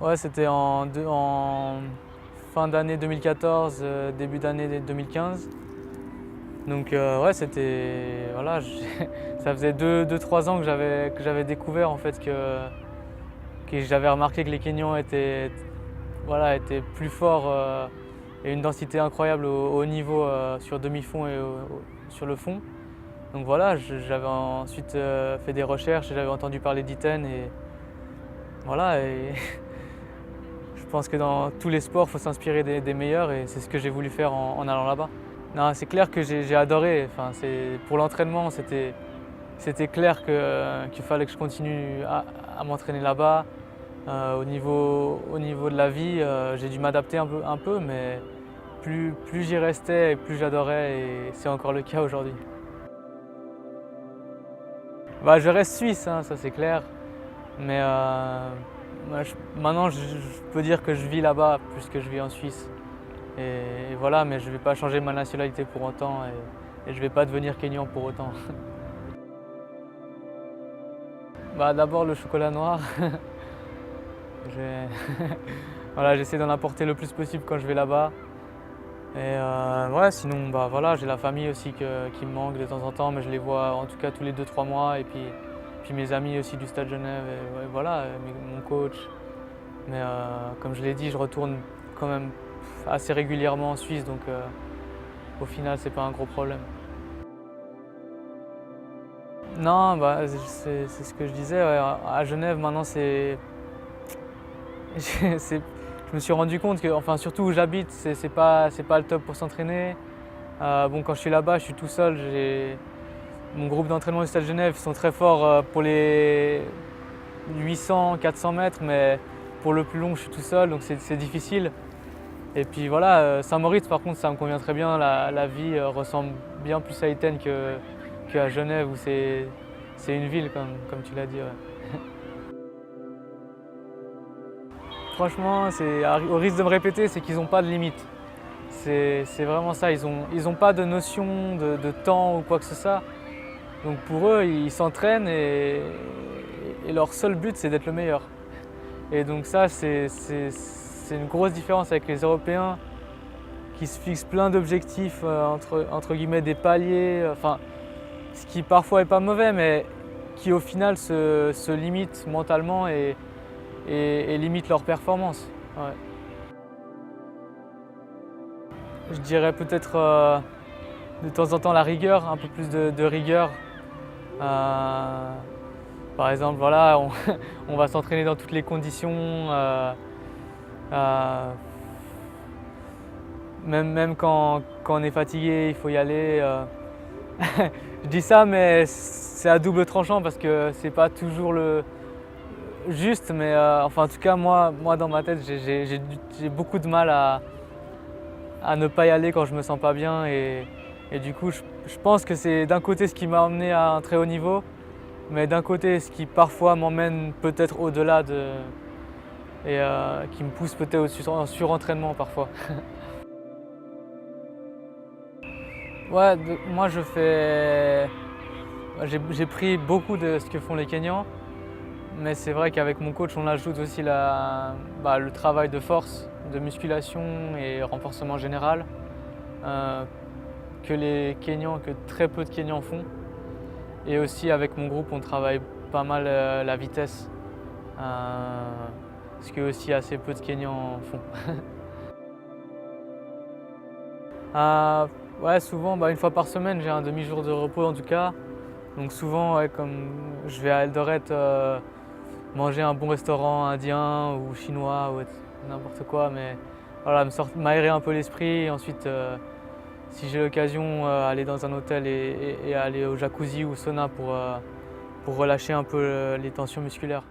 Ouais, c'était en fin d'année 2014, début d'année 2015. Donc ouais, c'était voilà, ça faisait 2-3 ans que j'avais découvert en fait que j'avais remarqué que les Kenyans étaient voilà, étaient plus forts et une densité incroyable au haut niveau sur demi-fond et sur le fond. Donc voilà, j'avais ensuite fait des recherches et j'avais entendu parler d'Iten et voilà. Et je pense que dans tous les sports, il faut s'inspirer des meilleurs et c'est ce que j'ai voulu faire en allant là-bas. Non, c'est clair que j'ai adoré. Enfin, pour l'entraînement, c'était clair qu'il fallait que je continue à m'entraîner là-bas. Au niveau de la vie, j'ai dû m'adapter un peu, mais plus j'y restais et plus j'adorais et c'est encore le cas aujourd'hui. Bah, je reste suisse, hein, ça c'est clair, mais maintenant je peux dire que je vis là-bas plus que je vis en Suisse. Et voilà, mais je ne vais pas changer ma nationalité pour autant et je ne vais pas devenir Kenyan pour autant. Bah, d'abord le chocolat noir. Voilà, j'essaie d'en apporter le plus possible quand je vais là-bas. Et ouais, sinon bah, voilà, j'ai la famille aussi qui me manque de temps en temps, mais je les vois en tout cas tous les 2-3 mois. Et puis mes amis aussi du Stade Genève, et ouais, voilà, mon coach. Mais comme je l'ai dit, je retourne quand même assez régulièrement en Suisse, donc au final, c'est pas un gros problème. Non, bah, c'est ce que je disais, ouais, à Genève maintenant je me suis rendu compte que, enfin surtout où j'habite, c'est pas le top pour s'entraîner. Bon, quand je suis là-bas, je suis tout seul. Mon groupe d'entraînement du Stade Genève sont très forts pour les 800-400 mètres, mais pour le plus long, je suis tout seul, donc c'est difficile. Et puis voilà, Saint-Moritz, par contre, ça me convient très bien. La vie ressemble bien plus à Iten qu'à Genève, où c'est une ville, comme tu l'as dit. Ouais. Franchement, au risque de me répéter, c'est qu'ils n'ont pas de limite. C'est vraiment ça, ils ont pas de notion de temps ou quoi que ce soit. Donc pour eux, ils s'entraînent et leur seul but, c'est d'être le meilleur. Et donc ça, c'est une grosse différence avec les Européens qui se fixent plein d'objectifs, entre guillemets des paliers, enfin, ce qui parfois est pas mauvais, mais qui au final se limitent mentalement et limitent leur performance. Ouais. Je dirais peut-être de temps en temps la rigueur, un peu plus de rigueur. Par exemple, voilà, on va s'entraîner dans toutes les conditions. Même quand on est fatigué, il faut y aller. Je dis ça, mais c'est à double tranchant parce que c'est pas toujours le juste. Mais enfin, en tout cas, moi dans ma tête, j'ai beaucoup de mal à ne pas y aller quand je me sens pas bien. Et du coup, je pense que c'est d'un côté ce qui m'a emmené à un très haut niveau, mais d'un côté ce qui parfois m'emmène peut-être au-delà et qui me pousse peut-être en surentraînement parfois. Ouais, moi j'ai pris beaucoup de ce que font les Kenyans, mais c'est vrai qu'avec mon coach on ajoute aussi le travail de force, de musculation et renforcement général que très peu de Kenyans font. Et aussi avec mon groupe on travaille pas mal la vitesse, ce que aussi assez peu de Kenyans font. Ouais, souvent, une fois par semaine, j'ai un demi-jour de repos en tout cas. Donc souvent, ouais, comme je vais à Eldoret manger un bon restaurant indien ou chinois ou n'importe quoi, mais voilà, m'aérer un peu l'esprit. Et ensuite, si j'ai l'occasion, aller dans un hôtel et aller au jacuzzi ou au sauna pour relâcher un peu les tensions musculaires.